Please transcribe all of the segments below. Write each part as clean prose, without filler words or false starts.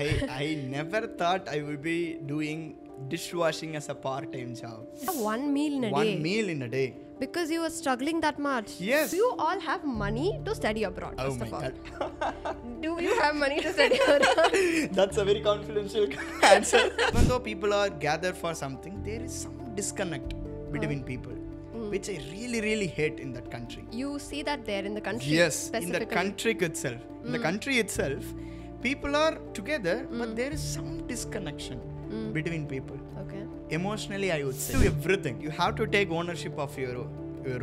I never thought I would be doing dishwashing as a part-time job. One meal in a day. One meal in a day. Because you were struggling that much. Yes. Do you all have money to study abroad, Oh first my of all? God. Do you have money to study abroad? That's a very confidential answer. Even though people are gathered for something, there is some disconnect between people, which I really hate in that country. You see that there in the country? Yes, in specifically? the country itself. In the country itself, people are together, but there is some disconnection between people. Okay. Emotionally, I would say. Do everything. You have to take ownership of your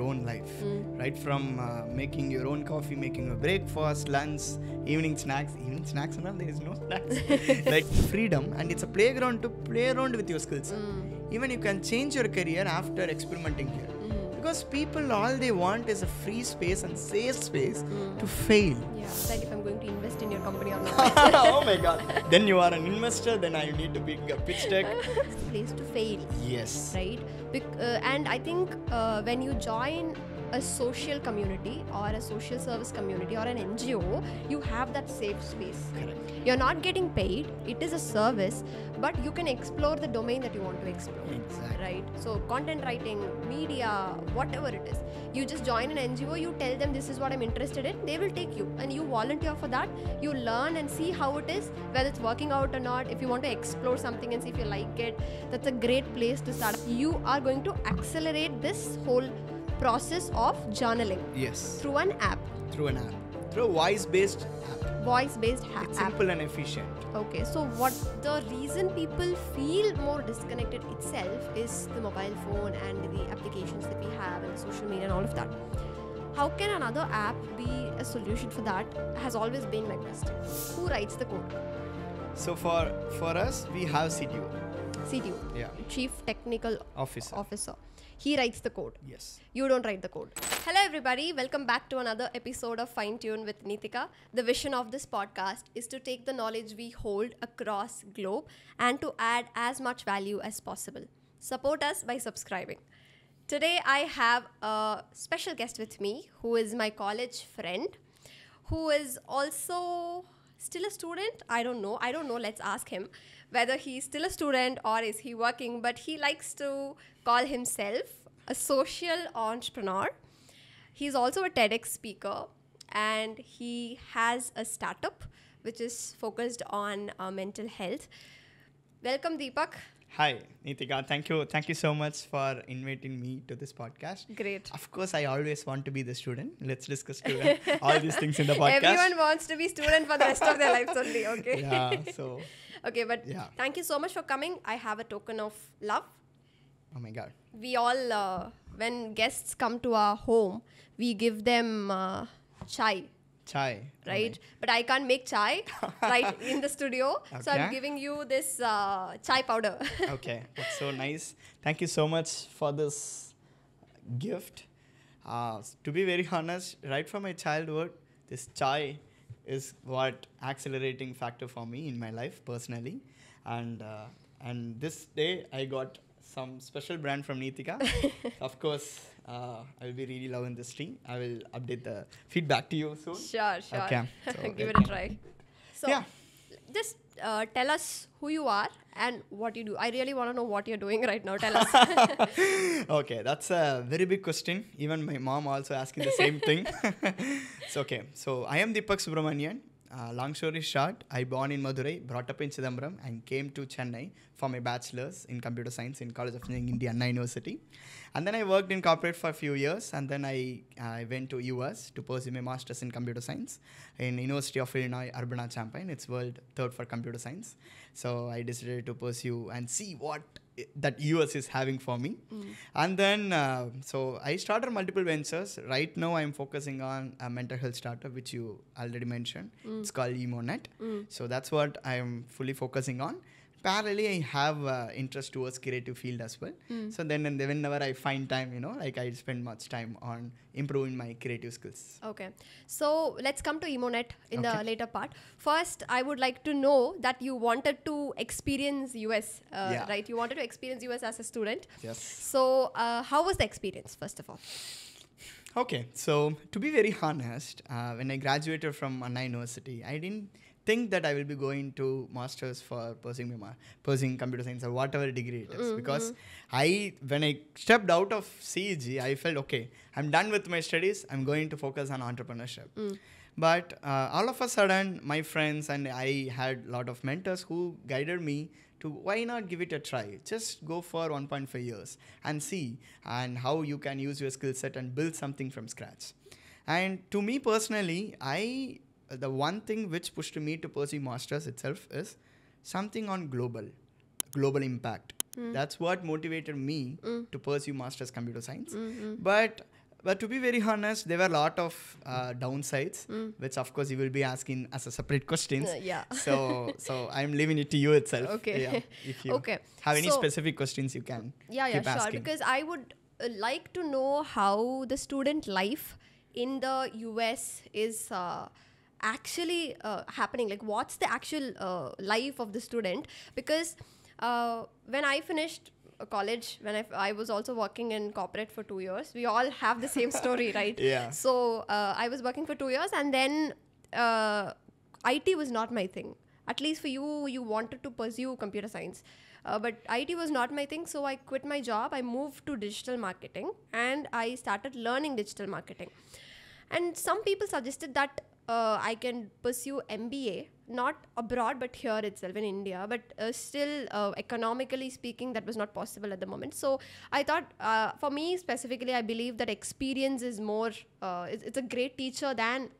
own life, right? From making your own coffee, making your breakfast, lunch, evening snacks. Evening snacks, and all, there is no snacks. Like freedom, and it's a playground to play around with your skills. Even you can change your career after experimenting here. Because people, all they want is a free space and safe space to fail. Yeah, like if I'm going to invest in your company or not. Oh my God. Then you are an investor, then I need to pick a pitch deck. It's a place to fail. Yes. Right? And I think when you join a social community or a social service community or an NGO, you have that safe space. Correct. You're not getting paid, it is a service, but you can explore the domain that you want to explore. Exactly. Right? So content writing, media, whatever it is. You just join an NGO, you tell them this is what I'm interested in, they will take you and you volunteer for that. You learn and see how it is, whether it's working out or not. If you want to explore something and see if you like it, that's a great place to start. You are going to accelerate this whole process of journaling. Yes. Through an app. Through an app. Through a voice-based app. Voice-based app. It's simple and efficient. Okay, so what the reason people feel more disconnected itself is the mobile phone and the applications that we have and the social media and all of that. How can another app be a solution for that? Has always been my question. Who writes the code? So for us, we have CTO. CTO. Yeah. Chief Technical Officer. He writes the code. Yes. You don't write the code. Hello everybody, welcome back to another episode of FineTune with Neethika. The vision of this podcast is to take the knowledge we hold across globe and to add as much value as possible. Support us by subscribing. Today I have a special guest with me who is my college friend, who is also still a student. I don't know, let's ask him whether he's still a student or is he working, but he likes to call himself a social entrepreneur. He's also a TEDx speaker and he has a startup which is focused on mental health. Welcome, Deepak. Hi, Neethika. Thank you so much for inviting me to this podcast. Great. Of course, I always want to be the student. Let's discuss all these things in the podcast. Everyone wants to be student for the rest of their lives only, okay? Yeah, so... Okay, but yeah. Thank you so much for coming. I have a token of love. Oh my God. We all, when guests come to our home, we give them chai. Chai. Right? Okay. But I can't make chai right in the studio. Okay. So I'm giving you this chai powder. Okay, that's so nice. Thank you so much for this gift. To be very honest, right from my childhood, this chai is what accelerating factor for me in my life personally. And this day I got some special brand from Neethika. Of course, I will be really loving this tea. I will update the feedback to you soon. Sure. Okay. So Give it a try. So, yeah. Just tell us who you are and what you do. I really want to know what you're doing right now. Tell us. Okay, that's a very big question. Even my mom also asking the same thing. So, okay. So, I am Deepak Subramanian. Long story short, I born in Madurai, brought up in Chidambaram and came to Chennai for my bachelor's in computer science in College of Engineering, India, Anna University. And then I worked in corporate for a few years and then I went to US to pursue my master's in computer science in University of Illinois, Urbana-Champaign. It's world third for computer science. So I decided to pursue and see what that US is having for me. And then, so I started multiple ventures. Right now, I'm focusing on a mental health startup, which you already mentioned. It's called Emonet. So that's what I'm fully focusing on. Parallelly, I have interest towards creative field as well. So then and whenever I find time, I spend much time on improving my creative skills. Okay. So let's come to Emonet in the later part. First, I would like to know that you wanted to experience US, right? You wanted to experience US as a student. Yes. So how was the experience, first of all? Okay. So to be very honest, when I graduated from Anna University, I didn't think that I will be going to masters for pursuing computer science or whatever degree it is. Because when I stepped out of CEG, I felt, okay, I'm done with my studies. I'm going to focus on entrepreneurship. But all of a sudden, my friends and I had a lot of mentors who guided me to why not give it a try. Just go for 1.5 years and see and how you can use your skill set and build something from scratch. And to me personally, the one thing which pushed me to pursue masters itself is something on global impact. That's what motivated me to pursue masters computer science. But to be very honest, there were a lot of downsides, which of course you will be asking as a separate questions. So I'm leaving it to you itself. Okay. Yeah, if you have any specific questions, you can keep sure. asking. Because I would like to know how the student life in the US is actually happening. Like, what's the actual life of the student? Because when I finished college, when I was also working in corporate for 2 years. We all have the same story, right? Yeah. So I was working for 2 years, and then IT was not my thing. At least for you wanted to pursue computer science. But IT was not my thing, so I quit my job. I moved to digital marketing, and I started learning digital marketing. And some people suggested that I can pursue MBA, not abroad, but here itself in India. But still, economically speaking, that was not possible at the moment. So I thought, for me specifically, I believe that experience is more, it's a great teacher than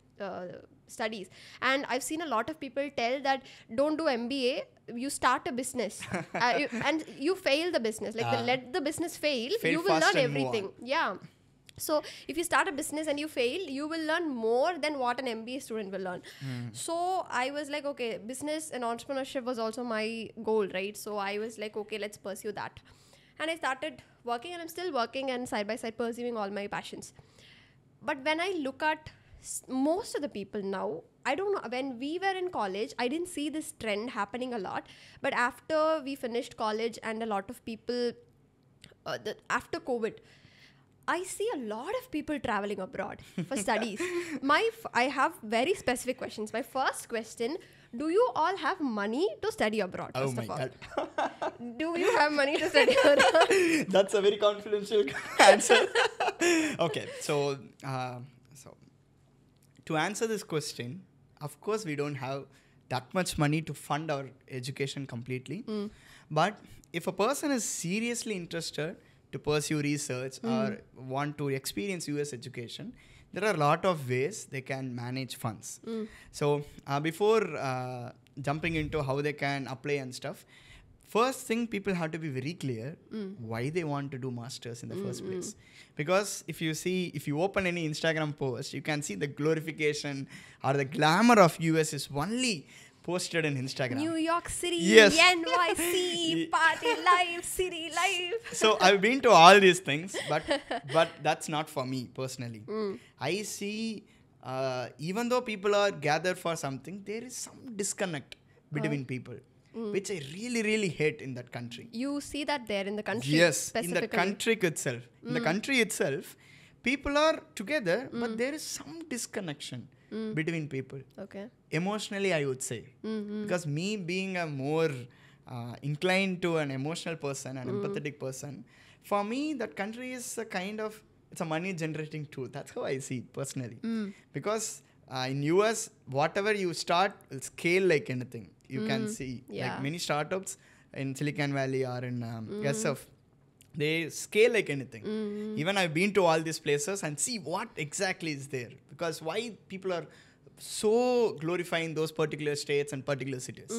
studies. And I've seen a lot of people tell that don't do MBA, you start a business and you fail the business. Like let the business fail, you will learn everything. Yeah. So if you start a business and you fail, you will learn more than what an MBA student will learn. So I was like, okay, business and entrepreneurship was also my goal, right? So I was like, okay, let's pursue that. And I started working, and I'm still working and side by side pursuing all my passions. But when I look at most of the people now, I don't know, when we were in college, I didn't see this trend happening a lot. But after we finished college and a lot of people, after COVID, I see a lot of people traveling abroad for studies. I have very specific questions. My first question, do you all have money to study abroad, first of all? God. Do you have money to study abroad? That's a very confidential answer. Okay, so to answer this question, of course, we don't have that much money to fund our education completely. But if a person is seriously interested to pursue research or want to experience US education, there are a lot of ways they can manage funds. So before jumping into how they can apply and stuff, first thing, people have to be very clear why they want to do masters in the first place. Because if you open any Instagram post, you can see the glorification or the glamour of US is only posted in Instagram. New York City, yes. NYC, party life, city life. So I've been to all these things, but that's not for me personally. I see, even though people are gathered for something, there is some disconnect between people, which I really, really hate in that country. You see that there in the country? Yes, in the country itself. In the country itself, people are together, but there is some disconnection between people. Okay. Emotionally, I would say. Because me being a more inclined to an emotional person, an empathetic person, for me, that country is a kind of, it's a money generating tool. That's how I see it personally. Because in US, whatever you start will scale like anything. You can see like many startups in Silicon Valley or in SF, they scale like anything. Even I've been to all these places and see what exactly is there. Because why people are so glorifying those particular states and particular cities.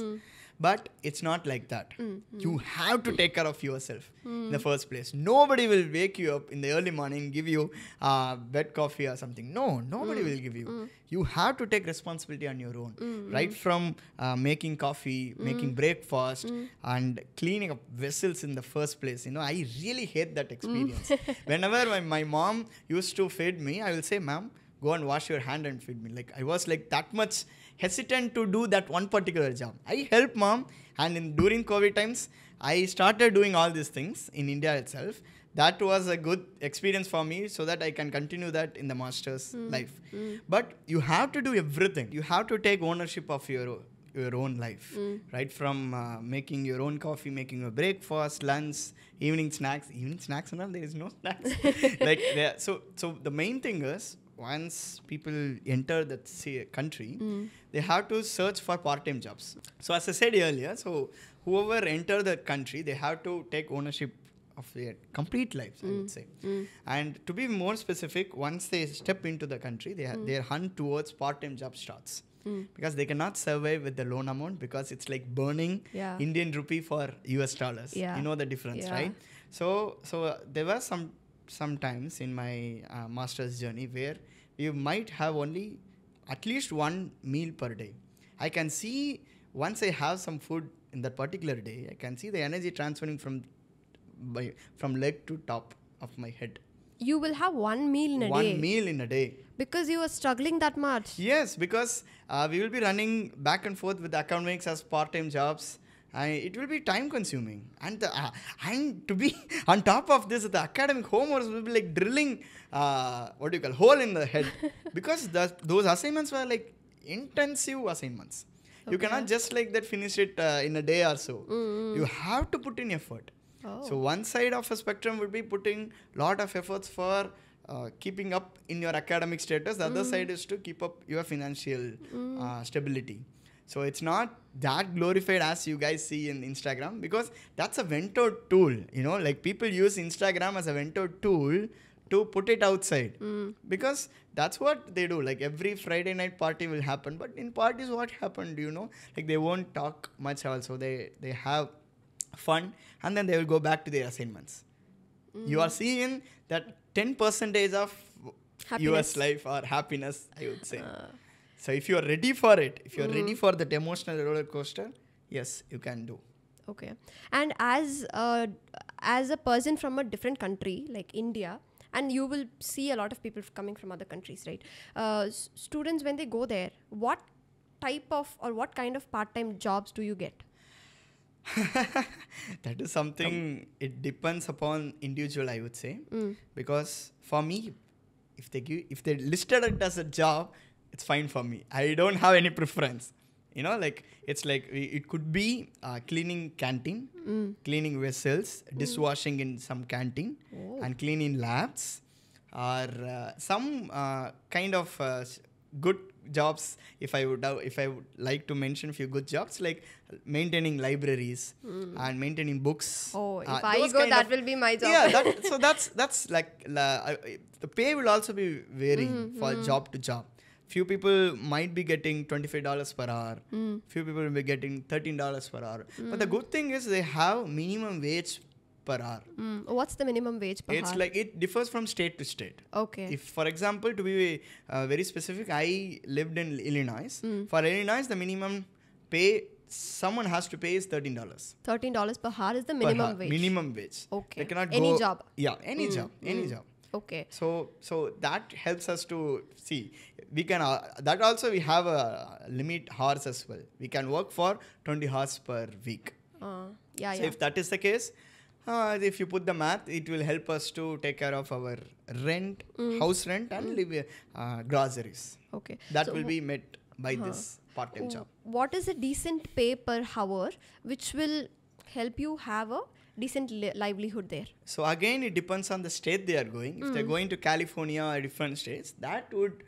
But it's not like that. You have to take care of yourself in the first place. Nobody will wake you up in the early morning, give you wet coffee or something. No, nobody will give you. You have to take responsibility on your own. Right from making coffee, making breakfast, and cleaning up vessels in the first place. You know, I really hate that experience. Whenever my mom used to feed me, I will say, ma'am, go and wash your hand and feed me. Like, I was like that much hesitant to do that one particular job. I helped mom, and during COVID times, I started doing all these things in India itself. That was a good experience for me, so that I can continue that in the master's life. But you have to do everything. You have to take ownership of your your own life, right? From making your own coffee, making your breakfast, lunch, evening snacks and all, there is no snacks. Like so the main thing is, once people enter that country, they have to search for part-time jobs. So as I said earlier, so whoever enter the country, they have to take ownership of their complete lives, I would say. And to be more specific, once they step into the country, their hunt towards part-time job starts. Because they cannot survive with the loan amount, because it's like burning Indian rupee for US dollars. You know the difference, right? So there were some times in my master's journey where you might have only at least one meal per day. I can see, once I have some food in that particular day, I can see the energy transferring from leg to top of my head. You will have one meal in a day? One meal in a day. Because you were struggling that much? Yes, because we will be running back and forth with academics as part-time jobs. It will be time consuming. And to be on top of this, the academic homeworks will be like drilling, hole in the head. Because those assignments were like intensive assignments. You cannot just like that finish it in a day or so. You have to put in effort. So one side of a spectrum would be putting lot of efforts for keeping up in your academic status. The other side is to keep up your financial stability. So it's not that glorified as you guys see in Instagram, because that's a venture tool. You know, like people use Instagram as a venture tool to put it outside, because that's what they do. Like every Friday night party will happen, but in parties what happened, you know, like they won't talk much also. They have fun, and then they will go back to their assignments. You are seeing that 10% of US life or happiness, I would say. So if you are ready for it, if you are ready for that emotional roller coaster, yes, you can do. Okay. And as a person from a different country like India, and you will see a lot of people coming from other countries, right? Students, when they go there, what type of or what kind of part-time jobs do you get? That is something, it depends upon individual, I would say. Because for me, if they listed it as a job, it's fine for me. I don't have any preference. You know, like it's like it could be cleaning canteen, cleaning vessels, dishwashing in some canteen, and cleaning labs, or some kind of good jobs. If I would like to mention a few good jobs, like maintaining libraries and maintaining books. Oh, if I go, that will be my job. Yeah, that's like the pay will also be varying for job to job. Few people might be getting $25 per hour. Few people will be getting $13 per hour. But the good thing is they have minimum wage per hour. What's the minimum wage per hour? It's like it differs from state to state. Okay. If, for example, to be very specific, I lived in Illinois. For Illinois, the minimum pay someone has to pay is $13. $13 per hour is the minimum wage. Minimum wage. Okay. They cannot any go, job. Yeah, any job. Any job. Okay. So that helps us to see. We can that also we have a limit hours as well. We can work for 20 hours per week. So if that is the case, if you put the math, it will help us to take care of our rent, house rent, and live groceries. Okay. That will be met by this part-time job. What is a decent pay per hour which will help you have a decent livelihood there? So again, it depends on the state they are going. If they're going to California or different states, that would,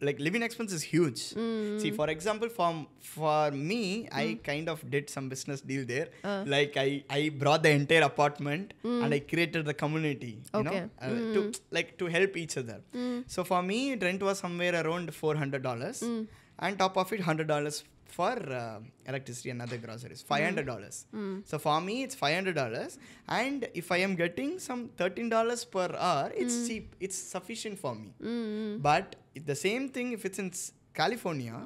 like, living expense is huge. See, for example, for me, I kind of did some business deal there. Like I brought the entire apartment and I created the community, you know, to help each other. So for me, rent was somewhere around $400, and top of it $100 for electricity and other groceries, $500. So for me, it's $500, and if I am getting some $13 per hour, it's cheap. It's sufficient for me. But the same thing, if it's in California,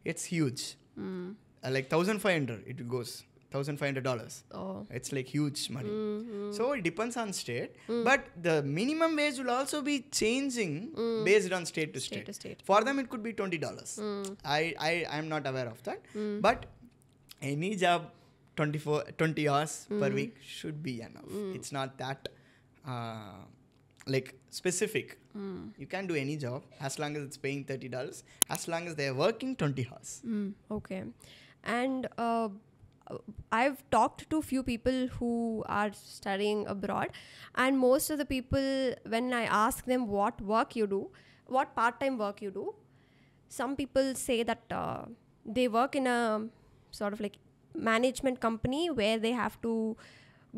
it's huge. Like 1,500, it goes. $1,500. It's like huge money. So it depends on state, but the minimum wage will also be changing based on state to state. For them, it could be $20. I am not aware of that, but any job 20 hours per week should be enough. It's not that like specific. You can do any job as long as it's paying $30, as long as they are working 20 hours. Okay. And I've talked to few people who are studying abroad, and most of the people, when I ask them what work you do, what part-time work you do, some people say that they work in a sort of like management company where they have to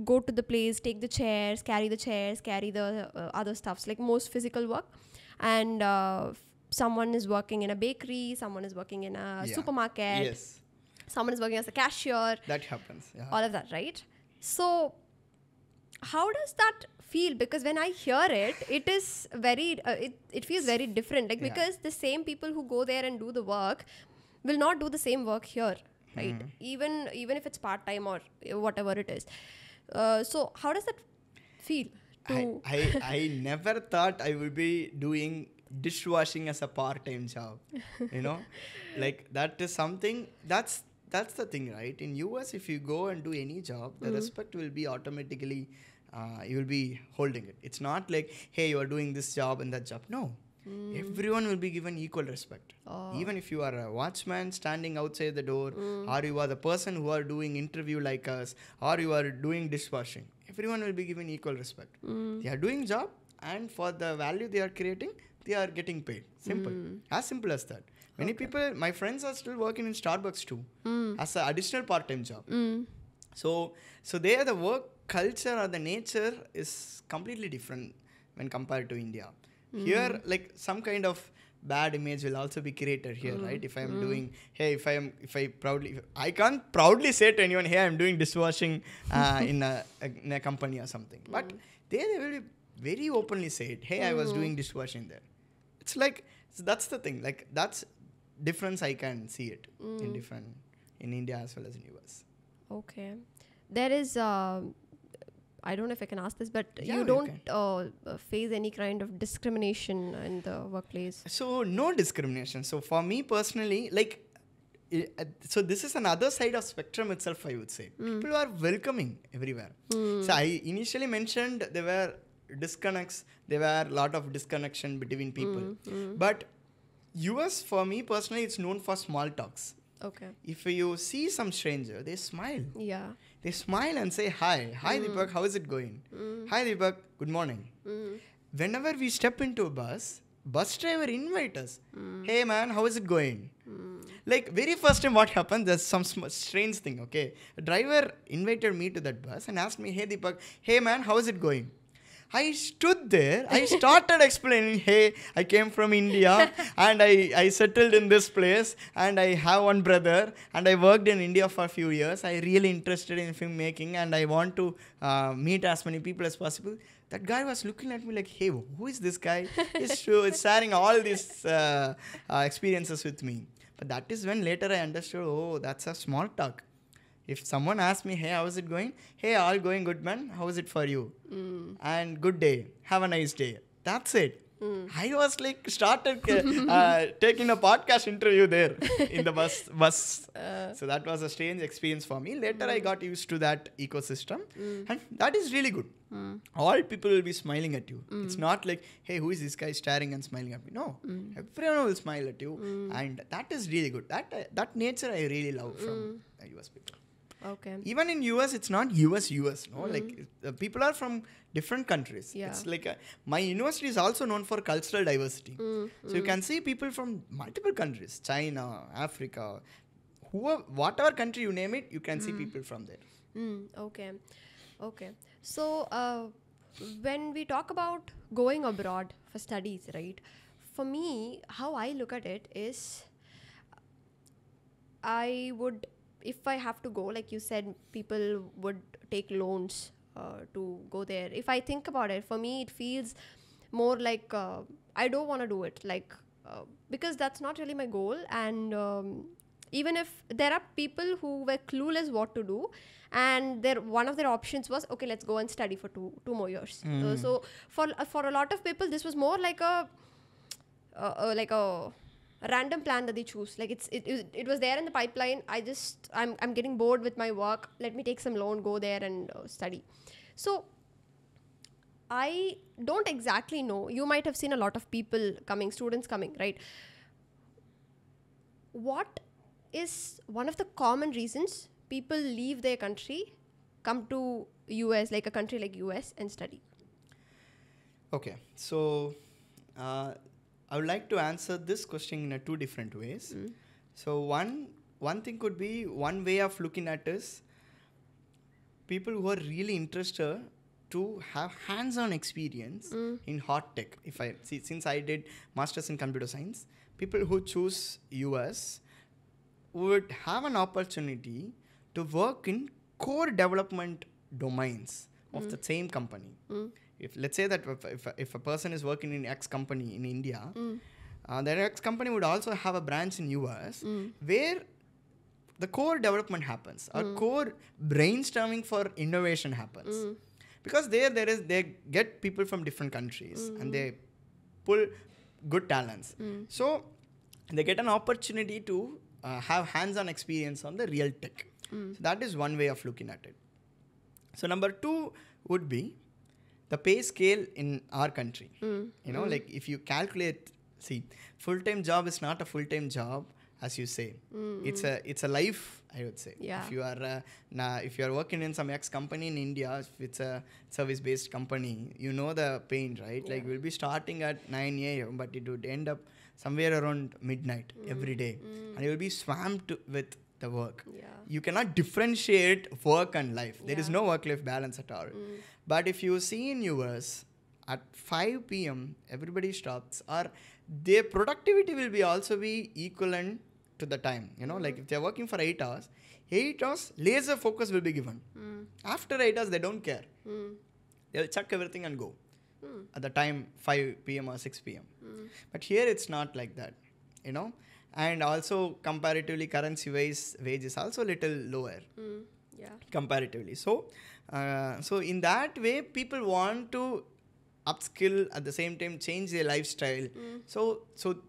go to the place, take the chairs, carry the other stuffs, like most physical work. And someone is working in a bakery, someone is working in a supermarket, Yes, someone is working as a cashier, that happens. Yeah. all of that, right? So how does that feel? Because when I hear it, it is very it feels very different, like, Yeah. because the same people who go there and do the work will not do the same work here, right? Even if it's part-time or whatever it is. So how does that feel to I never thought I would be doing dishwashing as a part-time job. You know, like that is something that's the thing, right? In US, if you go and do any job, the respect will be automatically, you will be holding it. It's not like, hey, you are doing this job and that job. No. Everyone will be given equal respect. Even if you are a watchman standing outside the door, or you are the person who are doing interview like us, or you are doing dishwashing, everyone will be given equal respect. They are doing job, and for the value they are creating, they are getting paid. Simple. As simple as that. Many people, my friends, are still working in Starbucks too, as an additional part-time job. So there the work culture or the nature is completely different when compared to India. Here, like, some kind of bad image will also be created here, right? If I am doing, hey, I can't proudly say to anyone, hey, I'm doing dishwashing in a company or something. But they will be very openly say it, hey, I was doing dishwashing there. It's like, so that's the thing. Like, that's difference I can see it in India as well as in US. Okay. There is I don't know if I can ask this, but Yeah, you you don't face any kind of discrimination in the workplace. So no discrimination. So for me personally, like, so this is another side of spectrum itself, I would say. People are welcoming everywhere. So I initially mentioned there were disconnects. There were a lot of disconnection between people. But US, for me personally, it's known for small talks. Okay. If you see some stranger, they smile. Yeah. They smile and say, hi. Hi, Deepak, how is it going? Hi, Deepak, good morning. Whenever we step into a bus driver invite us. Hey, man, how is it going? Like, very first time what happened, there's some strange thing, okay? A driver invited me to that bus and asked me, hey, Deepak, hey, man, how is it going? I stood there. I started explaining, hey, I came from India and I settled in this place and I have one brother and I worked in India for a few years. I really interested in filmmaking and I want to meet as many people as possible. That guy was looking at me like, hey, who is this guy? He's sharing all these experiences with me. But that is when later I understood, oh, that's a small talk. If someone asks me, hey, how is it going? Hey, all going good, man. How is it for you? And good day. Have a nice day. That's it. I was like, started taking a podcast interview there in the bus. So that was a strange experience for me. Later, I got used to that ecosystem. And that is really good. All people will be smiling at you. It's not like, hey, who is this guy staring and smiling at me? No. Everyone will smile at you. And that is really good. That nature I really love from US people. Okay. Even in US, it's not US, no? Like, people are from different countries. Yeah. It's like, my university is also known for cultural diversity. So you can see people from multiple countries, China, Africa, whatever country you name it, you can see people from there. Okay. So, when we talk about going abroad for studies, right? For me, how I look at it is, if I have to go, like you said, people would take loans to go there. If I think about it, for me, it feels more like I don't want to do it, like because that's not really my goal. And even if there are people who were clueless what to do, and one of their options was, okay, let's go and study for two more years. So for a lot of people, this was more like a random plan that they choose. Like, it was there in the pipeline. I'm getting bored with my work. Let me take some loan, go there and study. So I don't exactly know. You might have seen a lot of people coming, students coming, right? What is one of the common reasons people leave their country, come to US, like a country like US, and study? Okay, so I would like to answer this question in two different ways. So one thing could be, one way of looking at is people who are really interested to have hands-on experience in hard tech. If I see, since I did masters in computer science, people who choose US would have an opportunity to work in core development domains of the same company. If let's say that if a person is working in X company in India, that X company would also have a branch in US where the core development happens, or core brainstorming for innovation happens. Because they get people from different countries and they pull good talents. So they get an opportunity to have hands-on experience on the real tech. So that is one way of looking at it. So number two would be the pay scale in our country. Like if you calculate, see, full-time job is not a full-time job, as you say. It's a life, I would say. Yeah. If you are working in some X company in India, if it's a service-based company, you know the pain, right? Yeah. Like we'll be starting at 9 a.m., but it would end up somewhere around midnight every day, and you will be swamped with the work. Yeah. You cannot differentiate work and life. There is Yeah. no work-life balance at all. But if you see in US, at 5 p.m., everybody stops, or their productivity will be also be equivalent to the time. Like if they're working for 8 hours, laser focus will be given. After 8 hours, they don't care. They'll chuck everything and go at the time 5 p.m. or 6 p.m. But here it's not like that, and also comparatively currency wise, wage is also little lower comparatively. So in that way, people want to upskill, at the same time change their lifestyle. So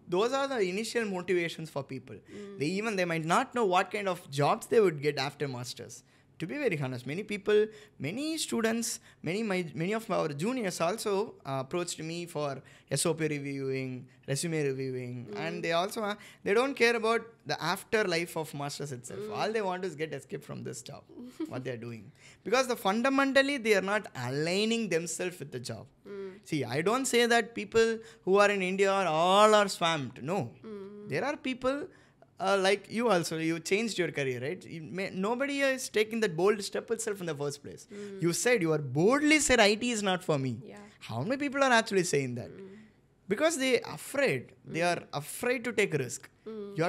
those are the initial motivations for people. They might not know what kind of jobs they would get after masters. To be very honest, many students, many of our juniors also approached me for SOP reviewing, resume reviewing, and they don't care about the afterlife of masters itself. All they want is get escape from this job, what they are doing, because fundamentally they are not aligning themselves with the job. See, I don't say that people who are in India are swamped. No, there are people. Like you also, you changed your career, right? Nobody is taking that bold step itself in the first place. You boldly said IT is not for me. Yeah. How many people are actually saying that? Because they are afraid. They are afraid to take risk. You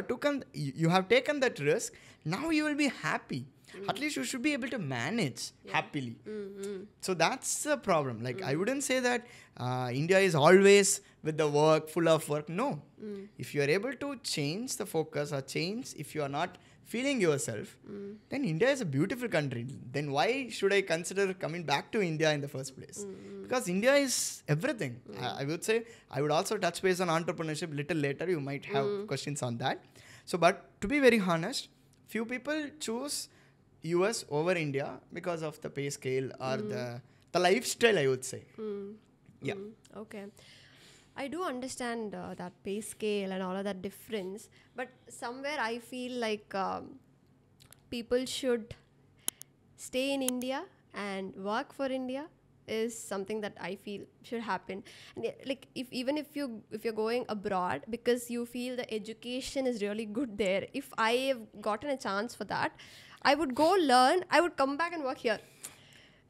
have taken that risk. Now you will be happy. At least you should be able to manage happily. So that's the problem. Like I wouldn't say that India is always with the work, full of work. No. If you are able to change the focus, or change if you are not feeling yourself, then India is a beautiful country. Then why should I consider coming back to India in the first place? Because India is everything. I would say, I would also touch base on entrepreneurship little later. You might have questions on that. So, but to be very honest, few people choose US over India because of the pay scale or the lifestyle, I would say. Yeah. Okay. I do understand that pay scale and all of that difference, but somewhere I feel like people should stay in India and work for India is something that I feel should happen. And like even if you're going abroad because you feel the education is really good there, if I have gotten a chance for that, I would go learn, I would come back and work here,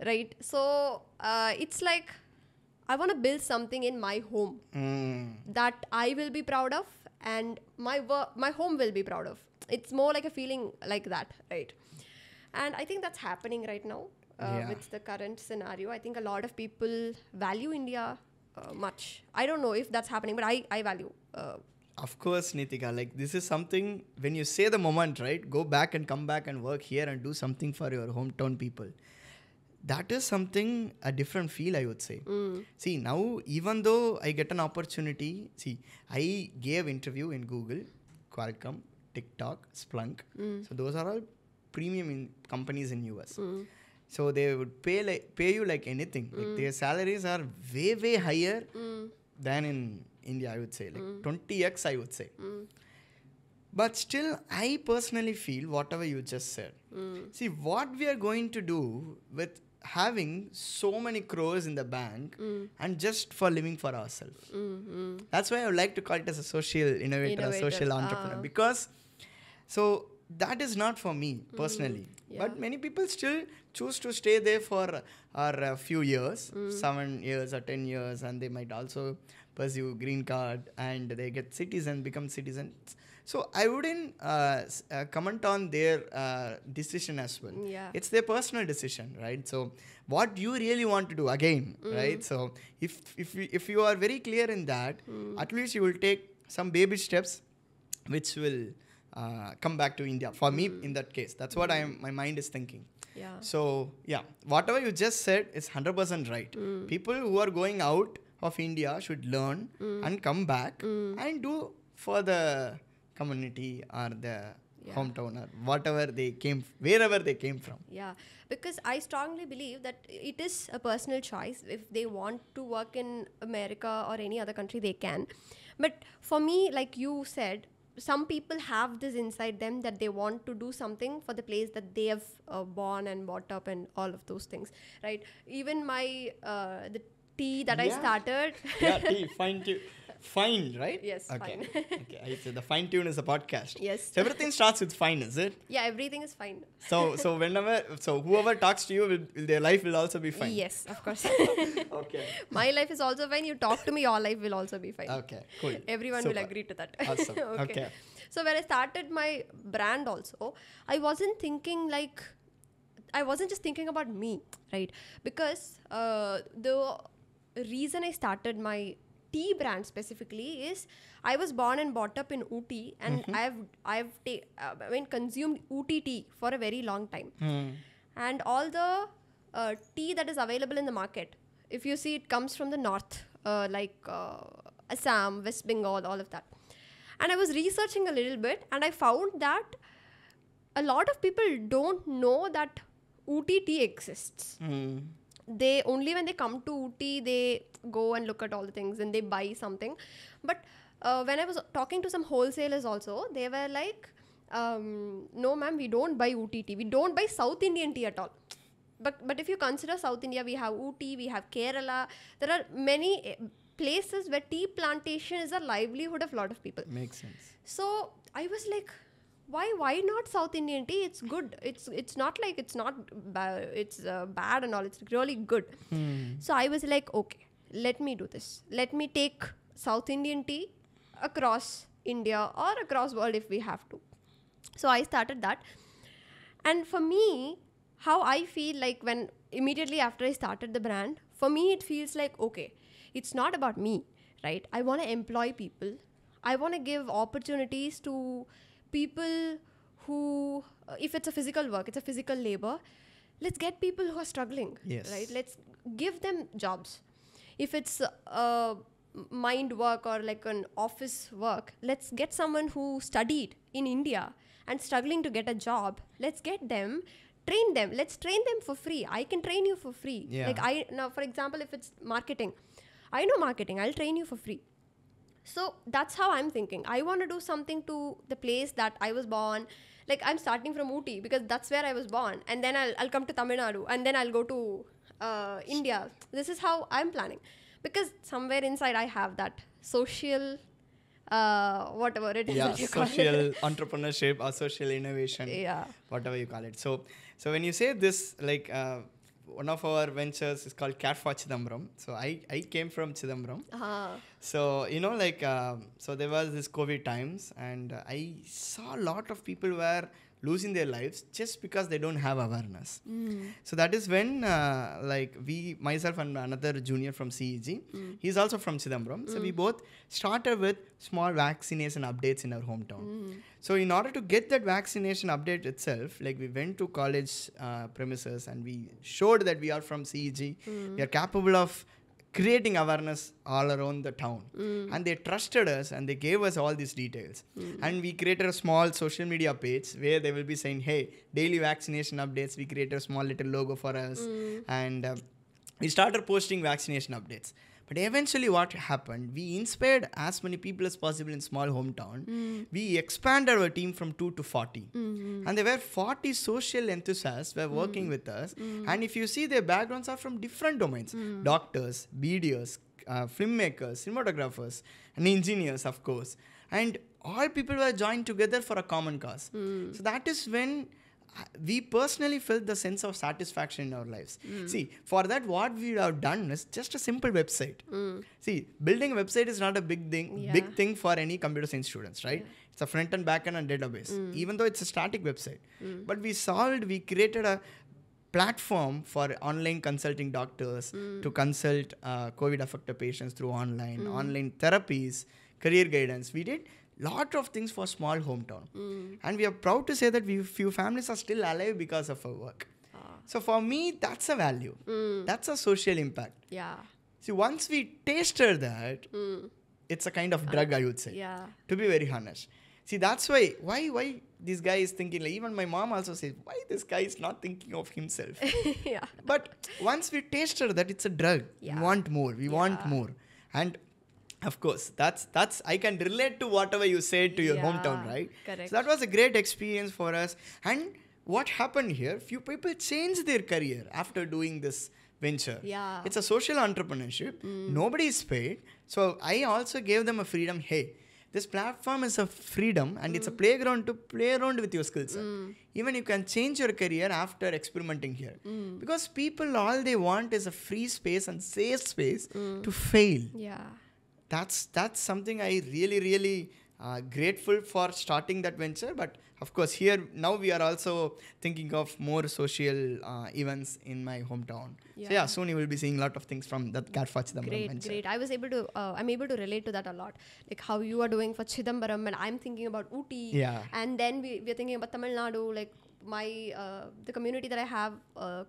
right? So it's like I want to build something in my home that I will be proud of, and my home will be proud of. It's more like a feeling like that, right? And I think that's happening right now with the current scenario. I think a lot of people value India much. I don't know if that's happening, but I value. Of course, Neethika, like this is something, when you say the moment, right, go back and come back and work here and do something for your hometown people. That is something, a different feel, I would say. See, now, even though I get an opportunity, see, I gave interview in Google, Qualcomm, TikTok, Splunk. So those are all premium companies in US. So they would pay you like anything. Like their salaries are way, way higher than in India, I would say. Like 20x, I would say. But still, I personally feel whatever you just said. See, what we are going to do with having so many crores in the bank and just for living for ourselves. That's why I would like to call it as a social innovator, a social entrepreneur. Because, so that is not for me personally. But many people still choose to stay there for a few years, 7 years or 10 years, and they might also pursue green card and they get become citizens. So I wouldn't comment on their decision as well. It's their personal decision, right? So what you really want to do again, right? So if you are very clear in that, at least you will take some baby steps, which will come back to India. For me, in that case, that's what my mind is thinking. So yeah, whatever you just said is 100% right. People who are going out of India should learn and come back and do for the community or the hometown or whatever wherever they came from. Yeah, because I strongly believe that it is a personal choice. If they want to work in America or any other country, they can. But for me, like you said, some people have this inside them that they want to do something for the place that they have born and brought up and all of those things, right? Even my the tea that I started. Tea, fine, right? Yes, okay. fine. Okay, so the FineTune is a podcast. Yes. So everything starts with fine, is it? Yeah, everything is fine. So whoever talks to you, their life will also be fine. Yes, of course. Okay. My life is also fine. You talk to me, your life will also be fine. Okay, cool. Everyone will agree to that. Awesome. Okay. So when I started my brand also, I wasn't just thinking about me, right? Because the reason I started my tea brand specifically is I was born and brought up in Ooty, and I've consumed Ooty tea for a very long time. And all the tea that is available in the market, if you see, it comes from the north, like Assam, West Bengal, all of that. And I was researching a little bit, and I found that a lot of people don't know that Ooty tea exists. They only, when they come to Ooty, they go and look at all the things and they buy something. But when I was talking to some wholesalers also, they were like, no ma'am, we don't buy Ooty tea. We don't buy South Indian tea at all. But if you consider South India, we have Ooty, we have Kerala. There are many places where tea plantation is a livelihood of a lot of people. Makes sense. So I was like, why not South Indian tea? It's good. It's not like it's not it's bad and all. It's really good. So I was like, okay, let me do this. Let me take South Indian tea across India or across world if we have to. So I started that. And for me, how I feel like when immediately after I started the brand, for me it feels like, okay, it's not about me, right? I want to employ people. I want to give opportunities to people who, if it's a physical work, it's a physical labor, let's get people who are struggling, right? Let's give them jobs. If it's mind work or like an office work, let's get someone who studied in India and struggling to get a job. Let's get them, train them. Let's train them for free. I can train you for free. Like now, for example, if it's marketing, I know marketing, I'll train you for free. So that's how I'm thinking. I want to do something to the place that I was born. Like I'm starting from Ooty because that's where I was born. And then I'll come to Tamil Nadu and then I'll go to India. This is how I'm planning. Because somewhere inside I have that social, whatever it is. Yeah, social entrepreneurship or social innovation. Yeah. Whatever you call it. So when you say this, like one of our ventures is called Cat for Chidambaram. So I came from Chidambaram. So, so there was this COVID times and I saw a lot of people were losing their lives just because they don't have awareness. So that is when myself and another junior from CEG, he's also from Chidambaram. So we both started with small vaccination updates in our hometown. So in order to get that vaccination update itself, like we went to college premises and we showed that we are from CEG. We are capable of creating awareness all around the town. And they trusted us and they gave us all these details. And we created a small social media page where they will be saying, hey, daily vaccination updates. We created a small little logo for us. And we started posting vaccination updates. But eventually what happened, we inspired as many people as possible in small hometown. We expanded our team from 2 to 40. And there were 40 social enthusiasts were working with us. And if you see, their backgrounds are from different domains. Doctors, BDers, filmmakers, cinematographers, and engineers, of course. And all people were joined together for a common cause. So that is when we personally felt the sense of satisfaction in our lives. See, for that, what we have done is just a simple website. See, building a website is not a big thing for any computer science students, right? It's a front and back end and database, even though it's a static website. But we created a platform for online consulting doctors to consult COVID-affected patients through online therapies, career guidance. We did lot of things for small hometown. And we are proud to say that few families are still alive because of our work. So for me, that's a value. That's a social impact. Yeah. See, once we tasted that, it's a kind of drug, I would say. Yeah. To be very honest. See, that's why this guy is thinking, like, even my mom also says, why this guy is not thinking of himself? Yeah. But once we tasted that, it's a drug. Yeah. We want more. We want more. And of course, that's I can relate to whatever you said to your hometown, right? Correct. So that was a great experience for us. And what happened here, few people changed their career after doing this venture. Yeah. It's a social entrepreneurship. Nobody is paid. So I also gave them a freedom. Hey, this platform is a freedom and it's a playground to play around with your skills. Even you can change your career after experimenting here. Because people, all they want is a free space and safe space to fail. Yeah. That's something I really grateful for starting that venture. But of course, here now we are also thinking of more social events in my hometown. Yeah. So yeah, soon you will be seeing a lot of things from that Garfa Chidambaram venture. Great. I'm able to relate to that a lot. Like how you are doing for Chidambaram, and I'm thinking about Ooty. Yeah. And then we're thinking about Tamil Nadu, like the community that I have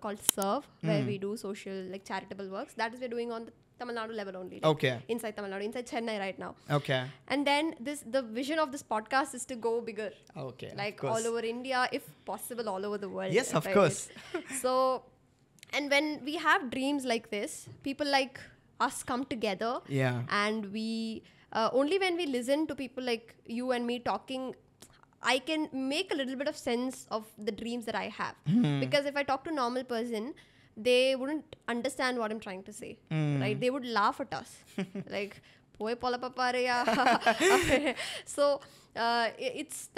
called Serve, where we do social, like charitable works. That is we're doing on the Tamil Nadu level only. Like Okay. Inside Tamil Nadu, inside Chennai right now. Okay. And then the vision of this podcast is to go bigger. Okay. Like all over India, if possible, all over the world. Yes, of right? course. So, and when we have dreams like this, people like us come together. Yeah. And we, only when we listen to people like you and me talking, I can make a little bit of sense of the dreams that I have. Because if I talk to a normal person, they wouldn't understand what I'm trying to say, right? They would laugh at us, like, "Poi pola papareya." So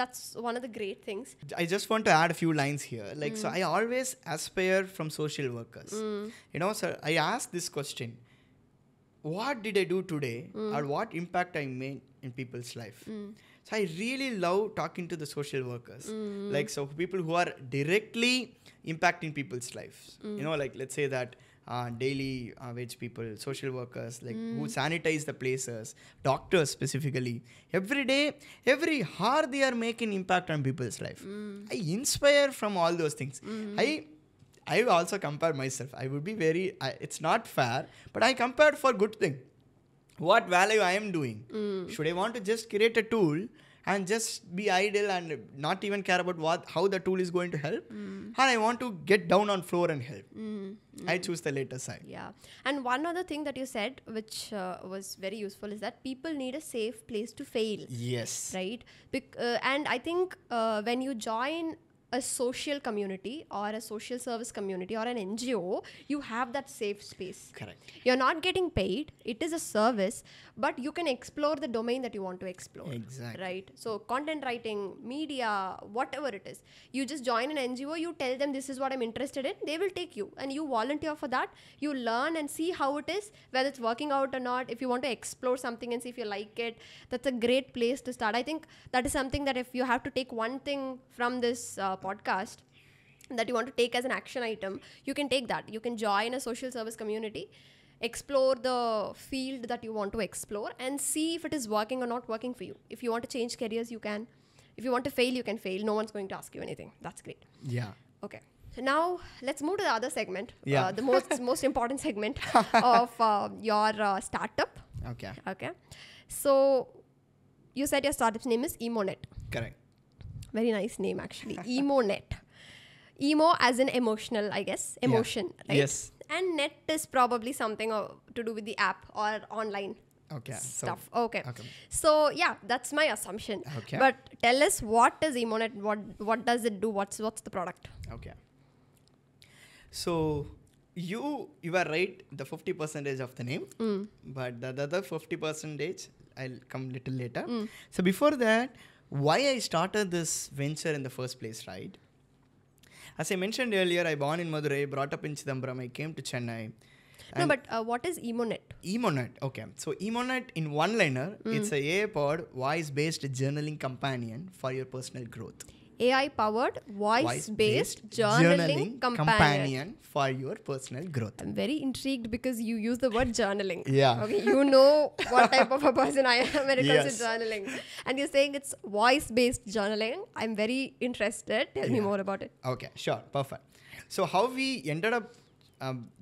that's one of the great things. I just want to add a few lines here. Like, so I always aspire from social workers. You know, so I ask this question: what did I do today, or what impact I made in people's life? So I really love talking to the social workers. Like, so people who are directly impacting people's lives. You know, like, let's say that daily wage people, social workers, like who sanitize the places, doctors specifically. Every day, every hour they are making impact on people's life. I inspire from all those things. I also compare myself. I would be it's not fair, but I compared for good thing. What value I am doing? Should I want to just create a tool and just be idle and not even care about how the tool is going to help? And I want to get down on floor and help. I choose the later side. Yeah. And one other thing that you said, which was very useful, is that people need a safe place to fail. Yes. Right? And I think when you join a social community or a social service community or an NGO, you have that safe space. Correct. You're not getting paid. It is a service, but you can explore the domain that you want to explore. Exactly. Right? So content writing, media, whatever it is. You just join an NGO, you tell them this is what I'm interested in, they will take you and you volunteer for that. You learn and see how it is, whether it's working out or not. If you want to explore something and see if you like it, that's a great place to start. I think that is something that if you have to take one thing from this podcast that you want to take as an action item, you can take that. You can join a social service community, explore the field that you want to explore and see if it is working or not working for you. If you want to change careers, you can. If you want to fail, you can fail. No one's going to ask you anything. That's great. Yeah. Okay. So now let's move to the other segment. Yeah. The most important segment of your startup. Okay. Okay. So you said your startup's name is Emonet. Correct. Very nice name, actually. Emonet. Emo as in emotional, I guess. Emotion, right? Yes. And net is probably something to do with the app or online Okay. stuff. So, Okay. okay. So yeah, that's my assumption. Okay. But tell us, what is Emonet? What does it do? What's the product? Okay. So you are right, the 50% of the name, but the other 50% I'll come little later. So before that, why I started this venture in the first place, right? As I mentioned earlier, I born in Madurai, brought up in Chidambaram. I came to Chennai. No, but what is Emonet? Emonet, okay. So Emonet in one liner, it's a AI-powered voice-based journaling companion for your personal growth. AI-powered voice-based journaling companion for your personal growth. I'm very intrigued because you use the word journaling. Yeah. Okay, you know what type of a person I am when it comes Yes. to journaling. And you're saying it's voice-based journaling. I'm very interested. Tell me more about it. Okay, sure, perfect. So how we ended up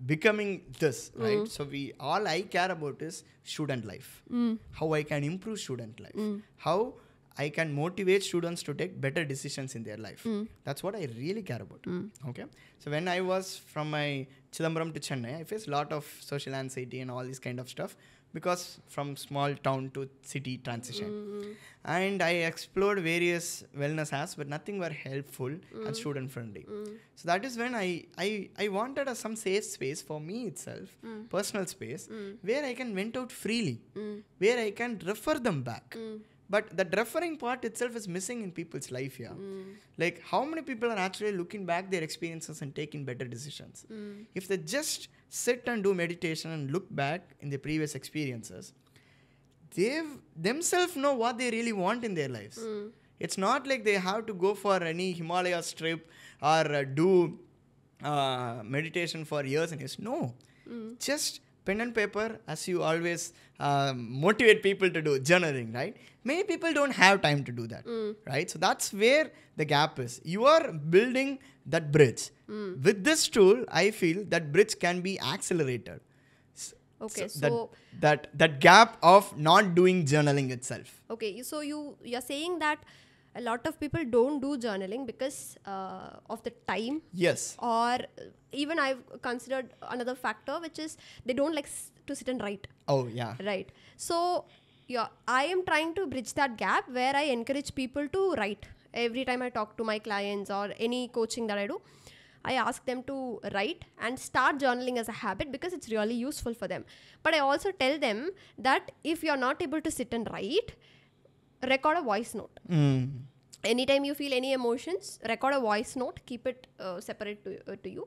becoming this, right? So all I care about is student life. How I can improve student life. How I can motivate students to take better decisions in their life. That's what I really care about. Okay. So when I was from my Chidambaram to Chennai, I faced a lot of social anxiety and all this kind of stuff because from small town to city transition. And I explored various wellness apps, but nothing were helpful and student friendly. So that is when I wanted some safe space for me itself, personal space, where I can vent out freely, where I can refer them back. But the referring part itself is missing in people's life here. Like how many people are actually looking back their experiences and taking better decisions? If they just sit and do meditation and look back in their previous experiences, they themselves know what they really want in their lives. It's not like they have to go for any Himalayas trip or do meditation for years and years. No. Just pen and paper, as you always motivate people to do, journaling, right? Many people don't have time to do that, right? So that's where the gap is. You are building that bridge. With this tool, I feel that bridge can be accelerated. Okay, so that gap of not doing journaling itself. Okay, so you're saying that a lot of people don't do journaling because of the time. Yes. Or even I've considered another factor, which is they don't like to sit and write. Oh, yeah. Right. So, yeah, I am trying to bridge that gap where I encourage people to write. Every time I talk to my clients or any coaching that I do, I ask them to write and start journaling as a habit because it's really useful for them. But I also tell them that if you're not able to sit and write, record a voice note. Anytime you feel any emotions, record a voice note, keep it separate to you.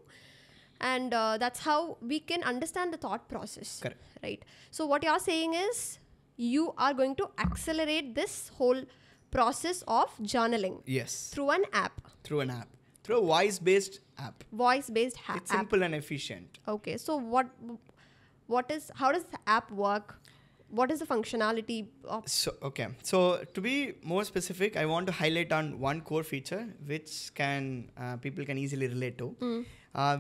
And that's how we can understand the thought process. Correct. Right. So what you're saying is you are going to accelerate this whole process of journaling. Yes. Through an app. Through an app. Through a voice-based app. Voice-based app. It's simple and efficient. Okay. So how does the app work? What is the functionality of? So to be more specific, I want to highlight on one core feature which people can easily relate to.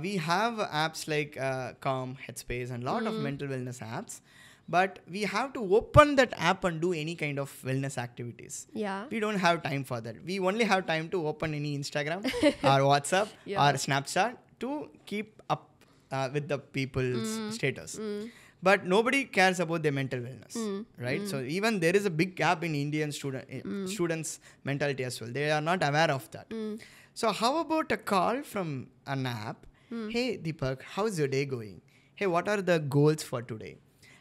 We have apps like Calm, Headspace, and a lot of mental wellness apps. But we have to open that app and do any kind of wellness activities. Yeah. We don't have time for that. We only have time to open any Instagram or WhatsApp or Snapchat to keep up with the people's status. But nobody cares about their mental wellness, right? So even there is a big gap in Indian students' mentality as well. They are not aware of that. So how about a call from an app? Hey, Deepak, how's your day going? Hey, what are the goals for today?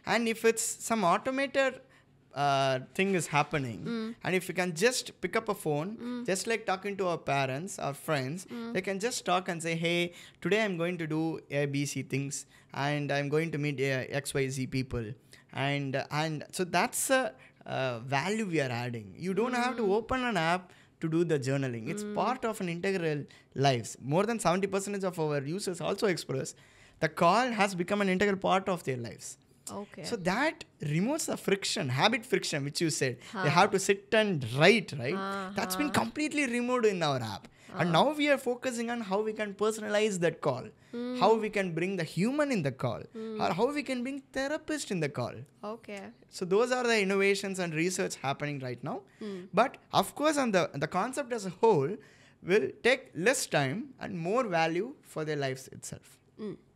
And if it's some automated thing is happening, and if you can just pick up a phone, just like talking to our parents or friends, they can just talk and say, hey, today I'm going to do ABC things and I'm going to meet XYZ people. And so that's a value we are adding. You don't have to open an app to do the journaling. It's part of an integral lives. More than 70% of our users also express the call has become an integral part of their lives. Okay. So that removes the friction, habit friction, which you said. They have to sit and write, right? That's been completely removed in our app. And now we are focusing on how we can personalize that call, how we can bring the human in the call, or how we can bring therapist in the call. Okay. So those are the innovations and research happening right now. But of course, on the concept as a whole will take less time and more value for their lives itself.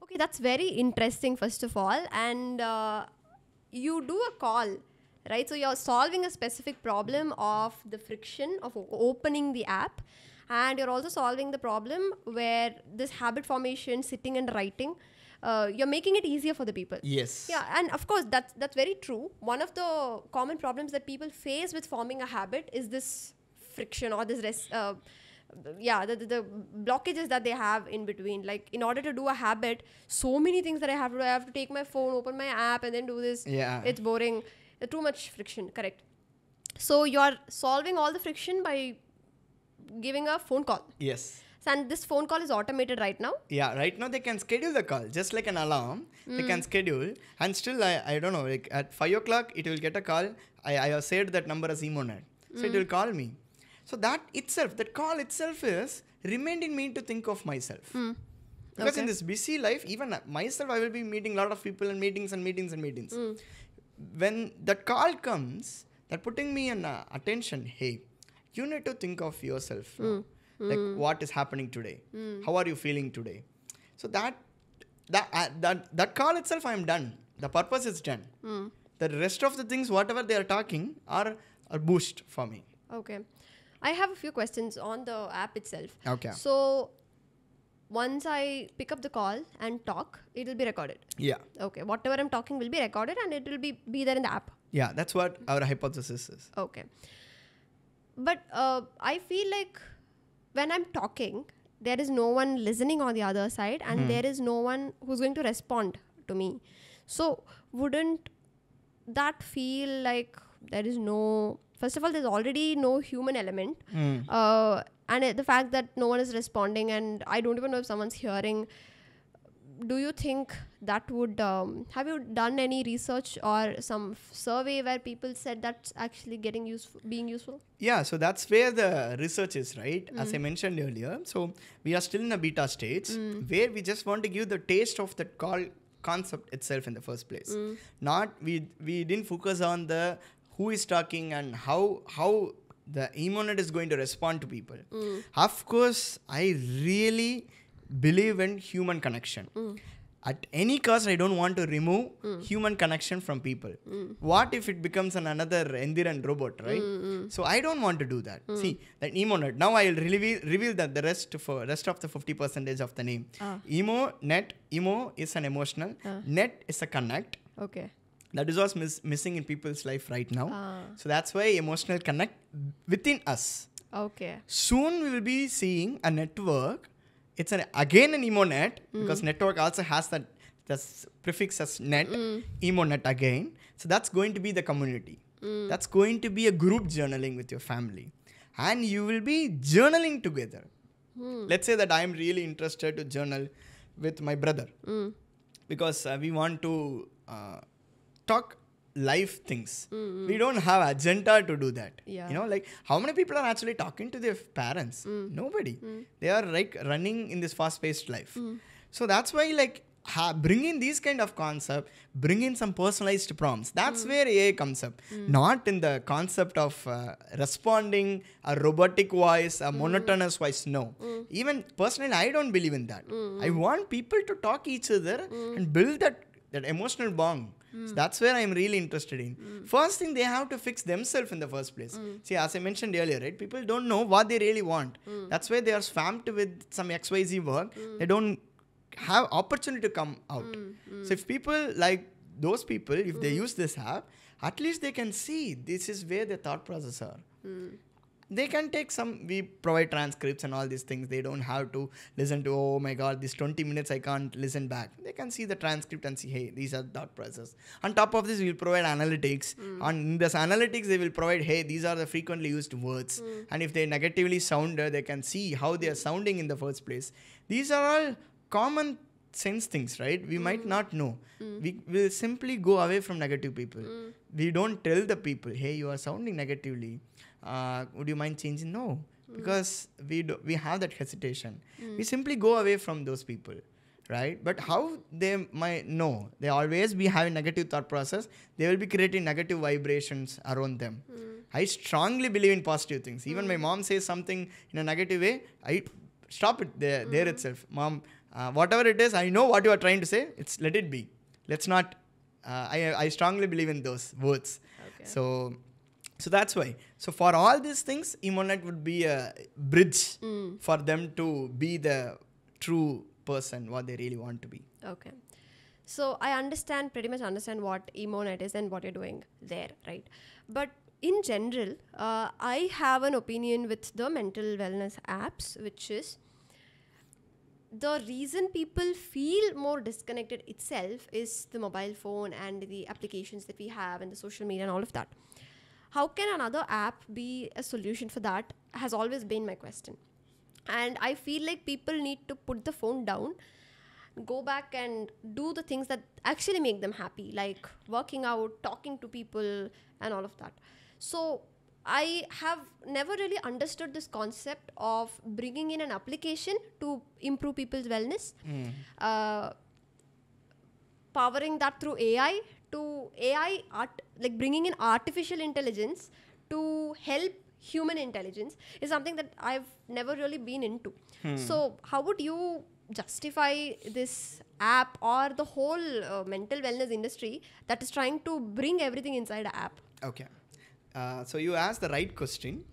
Okay. Okay, that's very interesting, first of all. And you do a call, right? So you're solving a specific problem of the friction of opening the app. And you're also solving the problem where this habit formation, sitting and writing, you're making it easier for the people. Yes. Yeah, and of course, that's very true. One of the common problems that people face with forming a habit is this friction or this the blockages that they have in between. Like, in order to do a habit, so many things that I have to do. I have to take my phone, open my app, and then do this. Yeah. It's boring. Too much friction, correct. So you're solving all the friction by giving a phone call. Yes. And this phone call is automated right now? Yeah, right now they can schedule the call, just like an alarm. They can schedule, and still, I don't know, like at 5 o'clock, it will get a call. I have saved that number as Emonet. So it will call me. So that call itself is reminding me to think of myself. Because in this busy life, even myself, I will be meeting a lot of people and meetings. When that call comes, they're putting me in attention. Hey, you need to think of yourself now. Like, what is happening today? How are you feeling today? So that call itself, I am done. The purpose is done. The rest of the things, whatever they are talking, are a boost for me. Okay. I have a few questions on the app itself. Okay. So once I pick up the call and talk, it will be recorded. Yeah. Okay. Whatever I'm talking will be recorded and it will be there in the app. Yeah, that's what our hypothesis is. Okay. But I feel like when I'm talking, there is no one listening on the other side and there is no one who's going to respond to me. So wouldn't that feel like there is no... First of all, there's already no human element. And the fact that no one is responding and I don't even know if someone's hearing. Do you think that would... have you done any research or some survey where people said that's actually being useful? Yeah, so that's where the research is, right? As I mentioned earlier. So we are still in a beta stage where we just want to give the taste of that call concept itself in the first place. Not we didn't focus on the who is talking and how the Emonet is going to respond to people. Of course, I really believe in human connection. At any cost, I don't want to remove human connection from people. What if it becomes another Endiran robot, right? So I don't want to do that. See, that Emonet, now I will reveal that the rest of the 50% of the name. Emonet, emo is an emotional, net is a connect. Okay. That is what's missing in people's life right now. So that's why emotional connect within us. Okay. Soon we will be seeing a network. It's again an Emonet because network also has that prefix as net, Emonet again. So that's going to be the community. That's going to be a group journaling with your family. And you will be journaling together. Let's say that I am really interested to journal with my brother because we want to talk life things. We don't have agenda to do that. Yeah. You know, like how many people are actually talking to their parents? Nobody. They are like running in this fast-paced life. So that's why like bring in these kind of concept, bring in some personalized prompts. That's where AI comes up. Not in the concept of responding a robotic voice, a monotonous voice. No. Even personally, I don't believe in that. I want people to talk each other and build that emotional bond. So that's where I'm really interested in. First thing, they have to fix themselves in the first place. See, as I mentioned earlier, right? People don't know what they really want. That's why they are swamped with some XYZ work. They don't have opportunity to come out. So if people like those people, if they use this app, at least they can see this is where their thought process are. They can take we provide transcripts and all these things. They don't have to listen to, oh my God, this 20 minutes I can't listen back. They can see the transcript and see, hey, these are the thought process. On top of this, we'll provide analytics. On this analytics, they will provide, hey, these are the frequently used words. And if they negatively sound, they can see how they are sounding in the first place. These are all common sense things, right? We might not know. We will simply go away from negative people. We don't tell the people, hey, you are sounding negatively. Would you mind changing? No, because we have that hesitation. We simply go away from those people, right? But how they might know? They always be having negative thought process. They will be creating negative vibrations around them. I strongly believe in positive things. Even my mom says something in a negative way, I stop it there itself. Mom, Whatever it is, I know what you are trying to say. Let it be. Let's not. I strongly believe in those words. Okay. So that's why. So for all these things, Emonet would be a bridge for them to be the true person, what they really want to be. Okay. So I pretty much understand what Emonet is and what you're doing there, right? But in general, I have an opinion with the mental wellness apps, which is the reason people feel more disconnected itself is the mobile phone and the applications that we have and the social media and all of that. How can another app be a solution for that has always been my question. And I feel like people need to put the phone down, go back and do the things that actually make them happy, like working out, talking to people and all of that. So I have never really understood this concept of bringing in an application to improve people's wellness, powering that through AI to like bringing in artificial intelligence to help human intelligence is something that I've never really been into. So how would you justify this app or the whole mental wellness industry that is trying to bring everything inside an app? Okay. So you asked the right question.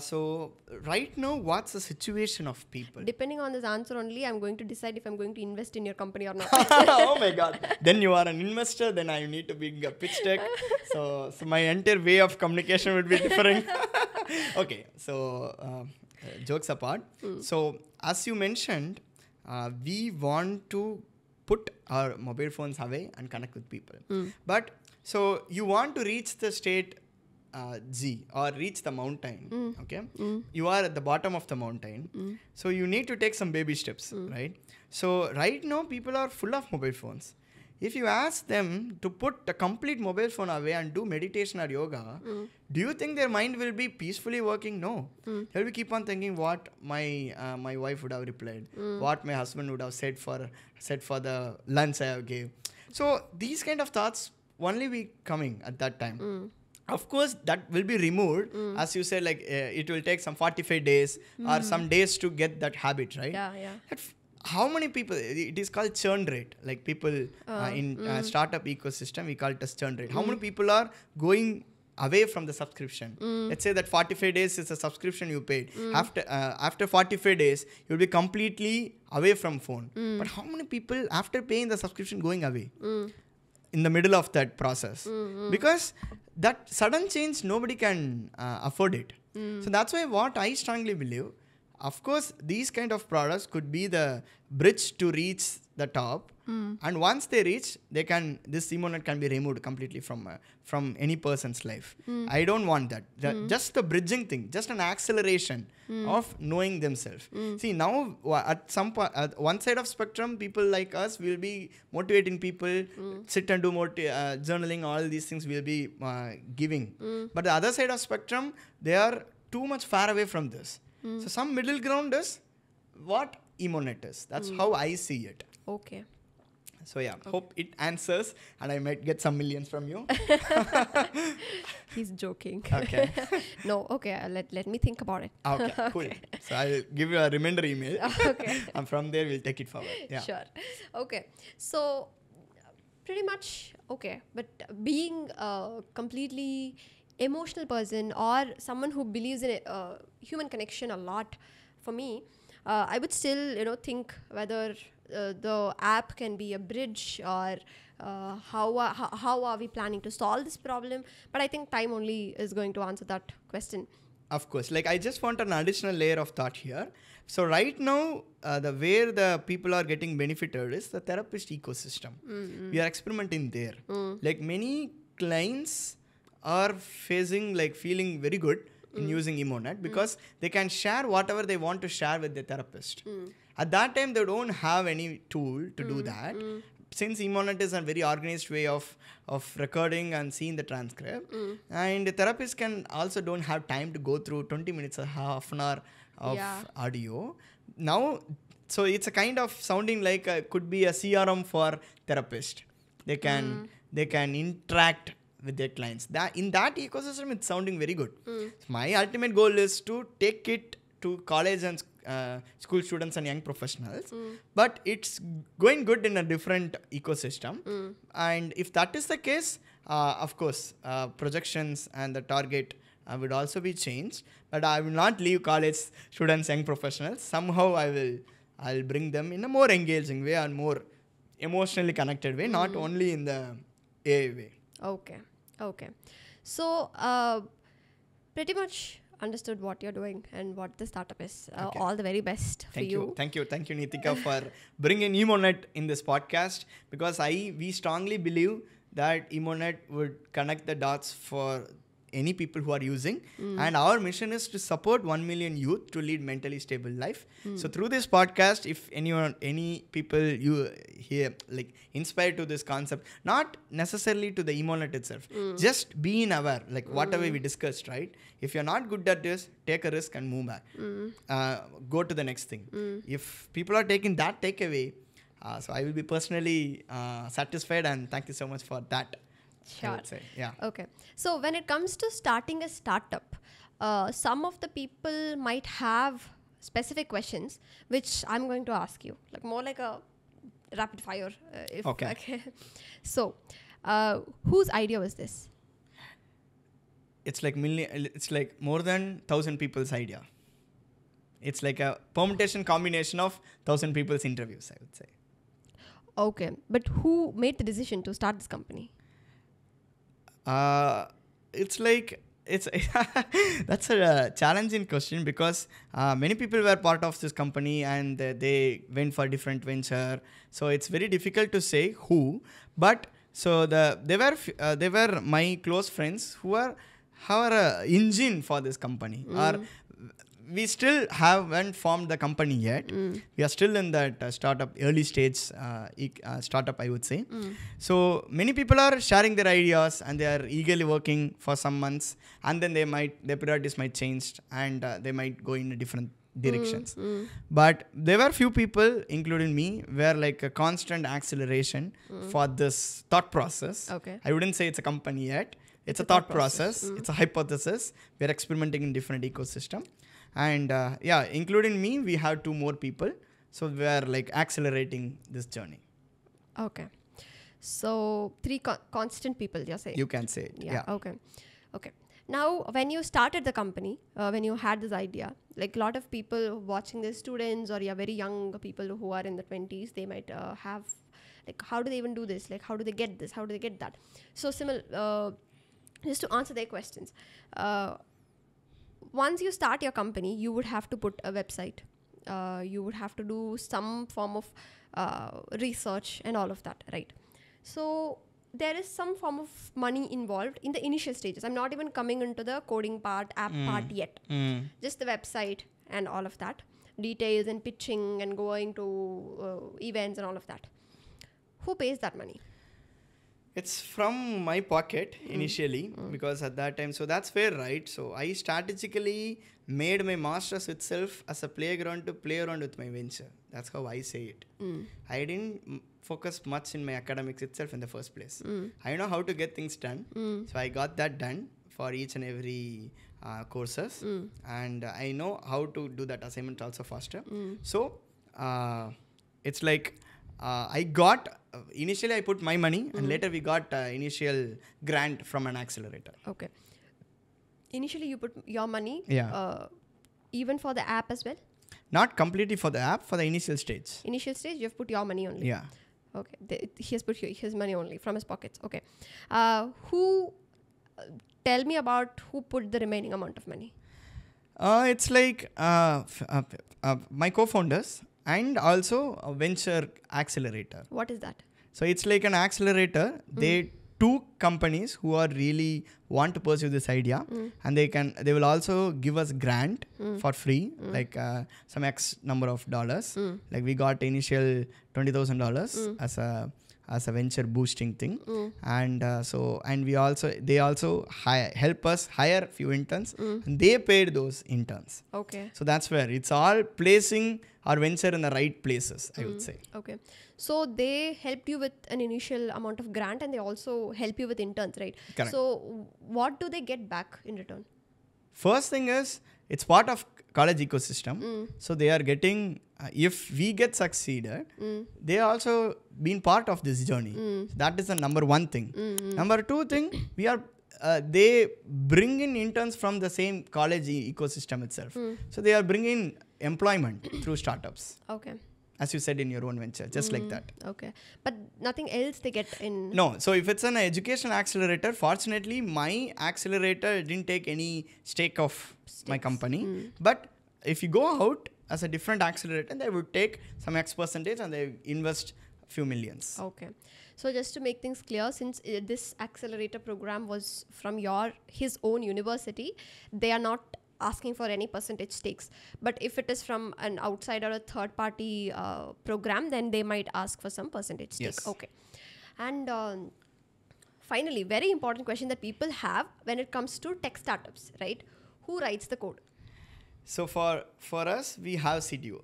So right now, what's the situation of people? Depending on this answer only, I'm going to decide if I'm going to invest in your company or not. Oh my God. Then you are an investor. Then I need to be a pitch deck. So my entire way of communication would be different. Okay. So jokes apart. So as you mentioned, we want to put our mobile phones away and connect with people. But so you want to reach the state G or reach the mountain, okay? You are at the bottom of the mountain. So you need to take some baby steps, right? So right now people are full of mobile phones. If you ask them to put the complete mobile phone away and do meditation or yoga, do you think their mind will be peacefully working? No. They will keep on thinking what my wife would have replied, what my husband would have said for the lunch I have gave. So these kind of thoughts only be coming at that time. Of course, that will be removed. As you said, like it will take some 45 days or some days to get that habit, right? Yeah. How many people, it is called churn rate, like people in startup ecosystem, we call it as churn rate. How many people are going away from the subscription? Let's say that 45 days is a subscription you paid. After 45 days, you'll be completely away from phone. But how many people after paying the subscription going away in the middle of that process? Because that sudden change, nobody can afford it. So that's why what I strongly believe, of course, these kind of products could be the bridge to reach the top. And once they reach, this Emonet can be removed completely from any person's life. I don't want that. Just the bridging thing, just an acceleration of knowing themselves. See, now at one side of spectrum, people like us will be motivating people, sit and do more journaling, all these things will be giving. But the other side of spectrum, they are too much far away from this. So some middle ground is what Emonet is. That's how I see it. Okay. So yeah, hope it answers and I might get some millions from you. He's joking. Okay. No, okay, let me think about it. Okay, cool. So I'll give you a reminder email. Okay. And from there we'll take it forward. Yeah. Sure. Okay. So pretty much okay. But being a completely emotional person or someone who believes in human connection a lot, for me, I would still think whether the app can be a bridge or how are we planning to solve this problem. But I think time only is going to answer that question. Of course. Like I just want an additional layer of thought here. So right now, where the people are getting benefited is the therapist ecosystem. We are experimenting there. Like many clients are feeling very good in using Emonet because they can share whatever they want to share with the therapist. At that time, they don't have any tool to do that. Since Emonet is a very organized way of recording and seeing the transcript, and the therapist can also don't have time to go through 20 minutes or half an hour of audio. Now, so it's a kind of sounding like could be a CRM for therapist. They can interact with their clients. In that ecosystem, it's sounding very good. My ultimate goal is to take it to college and school students and young professionals, but it's going good in a different ecosystem. And if that is the case, of course, projections and the target would also be changed. But I will not leave college students, young professionals. Somehow I'll bring them in a more engaging way and more emotionally connected way, not only in the AI way. Okay. So, pretty much understood what you're doing and what the startup is. All the very best for you. Thank you, Neethika, for bringing Emonet in this podcast, because we strongly believe that Emonet would connect the dots for any people who are using, and our mission is to support 1 million youth to lead mentally stable life. So through this podcast, if any people you hear like inspired to this concept, not necessarily to the Emonet itself, just being aware, like whatever we discussed, right? If you're not good at this, take a risk and move back. Go to the next thing. If people are taking that takeaway, so I will be personally satisfied, and thank you so much for that. Sure. I would say. Yeah. Okay. So when it comes to starting a startup, some of the people might have specific questions, which I'm going to ask you, like more like a rapid fire. Okay. So, whose idea was this? It's like more than 1,000 people's idea. It's like a permutation combination of 1,000 people's interviews, I would say. Okay. But who made the decision to start this company? It's that's a challenging question, because many people were part of this company and they went for different venture. So it's very difficult to say who, but so they were my close friends who are our engine for this company. Or we still haven't formed the company yet. We are still in that startup early stage startup, I would say. So many people are sharing their ideas and they are eagerly working for some months, and then their priorities might change and they might go in different directions. But there were few people, including me, were like a constant acceleration for this thought process. Okay. I wouldn't say it's a company yet. It's a thought process. It's a hypothesis. We're experimenting in different ecosystem. And including me, we have 2 more people. So we are like accelerating this journey. Okay. So 3 constant people, you're saying? You can say it. Yeah. Okay. Now, when you started the company, when you had this idea, like a lot of people watching this, students or very young people who are in the 20s, they might have like, how do they even do this? Like, how do they get this? How do they get that? So similar, just to answer their questions. Once you start your company, you would have to put a website. You would have to do some form of research and all of that, right? So there is some form of money involved in the initial stages. I'm not even coming into the coding part, app part yet. Just the website and all of that. Details and pitching and going to events and all of that. Who pays that money? It's from my pocket initially, because at that time, so that's fair, right? So I strategically made my master's itself as a playground to play around with my venture. That's how I say it. I didn't focus much in my academics itself in the first place. I know how to get things done. So I got that done for each and every courses. And I know how to do that assignment also faster. So it's like I got... initially I put my money and later we got initial grant from an accelerator. Okay. Initially you put your money, even for the app as well? Not completely for the app, for the initial stage. Initial stage, you've put your money only? Yeah. Okay. He has put his money only from his pockets. Okay. Tell me about who put the remaining amount of money? It's like my co-founders and also a venture accelerator. What is that? So it's like an accelerator. They 2 companies who are really want to pursue this idea, and they will also give us grant for free, like some X number of dollars. Like we got initial $20,000 as a venture boosting thing, and they also help us hire few interns, and they paid those interns. Okay. So that's where it's all placing our venture in the right places, I would say. Okay. So they helped you with an initial amount of grant and they also help you with interns, right? Correct. So what do they get back in return? First thing is, it's part of college ecosystem. So they are getting, if we get succeeded, they also been part of this journey. That is the number one thing. Number two thing, we are they bring in interns from the same college ecosystem itself. So they are bringing employment through startups. Okay. As you said in your own venture, just like that. Okay. But nothing else they get in... No. So if it's an education accelerator, fortunately, my accelerator didn't take any stake of my company. But if you go out as a different accelerator, they would take some X percentage and they invest a few millions. Okay. So just to make things clear, since this accelerator program was from his own university, they are not asking for any percentage stakes. But if it is from an outside or a third party program, then they might ask for some percentage stake. Yes. Okay. And finally, very important question that people have when it comes to tech startups, right? Who writes the code? So for us, we have CTO.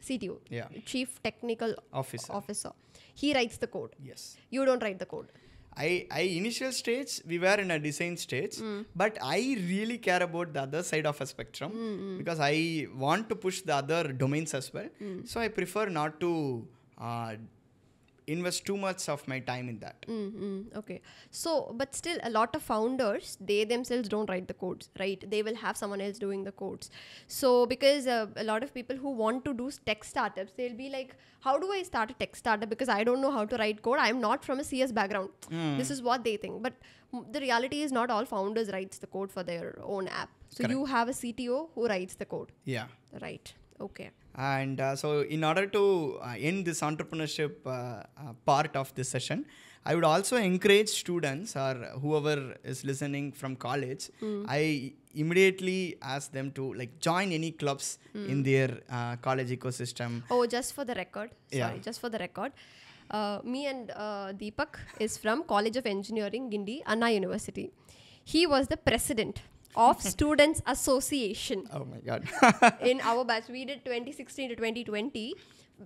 CTO. Yeah. Chief Technical Officer. He writes the code. Yes. You don't write the code. I initial stage, we were in a design stage, but I really care about the other side of a spectrum because I want to push the other domains as well. So I prefer not to invest too much of my time in that. Okay. So, but still a lot of founders, they themselves don't write the codes, right? They will have someone else doing the codes. So, because a lot of people who want to do tech startups, they'll be like, how do I start a tech startup? Because I don't know how to write code. I'm not from a CS background. This is what they think. But the reality is not all founders writes the code for their own app. So, Correct. you have a CTO who writes the code. Yeah. Right. Okay. And so in order to end this entrepreneurship part of this session, I would also encourage students or whoever is listening from college, I immediately ask them to like join any clubs in their college ecosystem. Oh, just for the record. Yeah. Sorry, just for the record. Me and Deepak is from College of Engineering, Guindy, Anna University. He was the president of Students Association. Oh my God. In our batch, we did 2016 to 2020.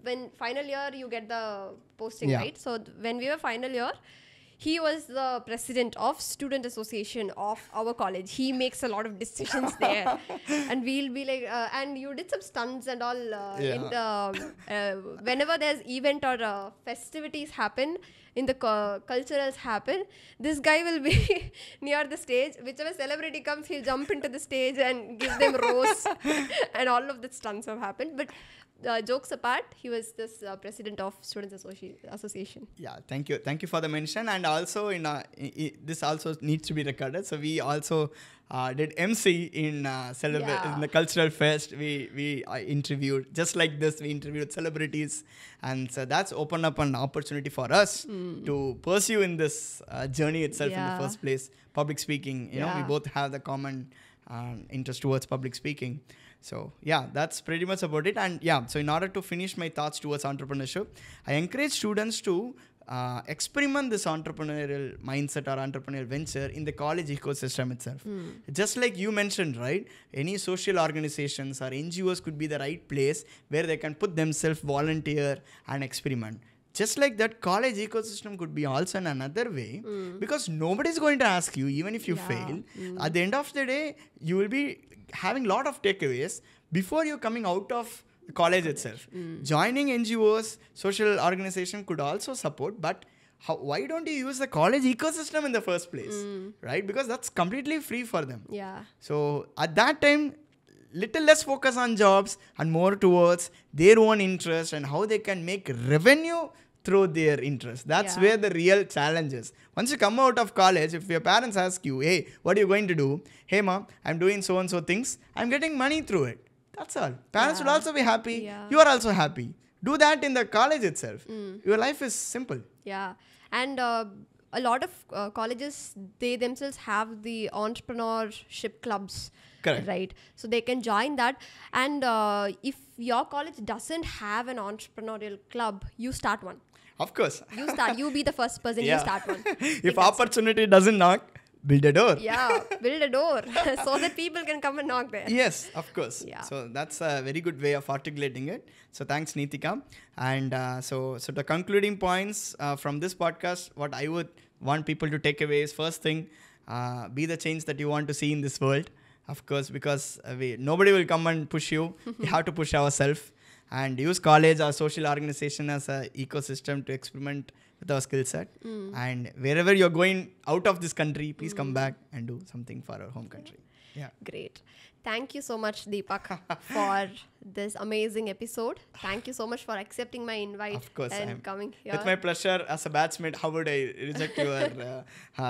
When final year, you get the posting, right? So when we were final year, he was the president of Student Association of our college. He makes a lot of decisions there. And we'll be like, and you did some stunts and all. In the, whenever there's event or festivities happen, in the culturals happen, this guy will be near the stage. Whichever celebrity comes, he'll jump into the stage and give them roast. And all of the stunts have happened. But jokes apart, he was this president of Students Association. Yeah, thank you. Thank you for the mention. And also, this also needs to be recorded. So we also did MC in in the cultural fest. We interviewed, just like this, we interviewed celebrities. And so that's opened up an opportunity for us to pursue in this journey itself in the first place. Public speaking, you know, we both have the common interest towards public speaking. So yeah, that's pretty much about it. And yeah, so in order to finish my thoughts towards entrepreneurship, I encourage students to experiment this entrepreneurial mindset or entrepreneurial venture in the college ecosystem itself. Just like you mentioned, right? Any social organizations or NGOs could be the right place where they can put themselves, volunteer and experiment. Just like that, college ecosystem could be also in another way because nobody's going to ask you, even if you fail. At the end of the day, you will be having a lot of takeaways before you're coming out of college itself. Joining NGOs, social organization could also support, but why don't you use the college ecosystem in the first place, right? Because that's completely free for them. Yeah. So at that time, little less focus on jobs and more towards their own interest and how they can make revenue through their interest. That's where the real challenge is. Once you come out of college, if your parents ask you, hey, what are you going to do? Hey, mom, I'm doing so and so things. I'm getting money through it. That's all. Parents will also be happy. Yeah. You are also happy. Do that in the college itself. Your life is simple. Yeah. And a lot of colleges, they themselves have the entrepreneurship clubs. Correct. Right. So they can join that. And if your college doesn't have an entrepreneurial club, you start one. Of course. You be the first person, you start one. If opportunity doesn't knock, build a door. Yeah, build a door so that people can come and knock there. Yes, of course. Yeah. So that's a very good way of articulating it. So thanks, Neethika. And so the concluding points from this podcast, what I would want people to take away is, first thing, be the change that you want to see in this world. Of course, because nobody will come and push you. We have to push ourselves and use college or social organization as an ecosystem to experiment with our skill set. And wherever you're going out of this country, please come back and do something for our home country. Yeah. Great. Thank you so much, Deepak, for this amazing episode. Thank you so much for accepting my invite Of course, and coming here. With my pleasure. As a batchmate, how would I reject your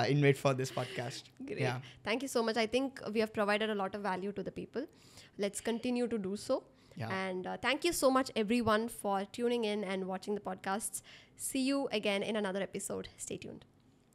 invite for this podcast? Great. Yeah. Thank you so much. I think we have provided a lot of value to the people. Let's continue to do so. Yeah. And thank you so much, everyone, for tuning in and watching the podcasts. See you again in another episode. Stay tuned.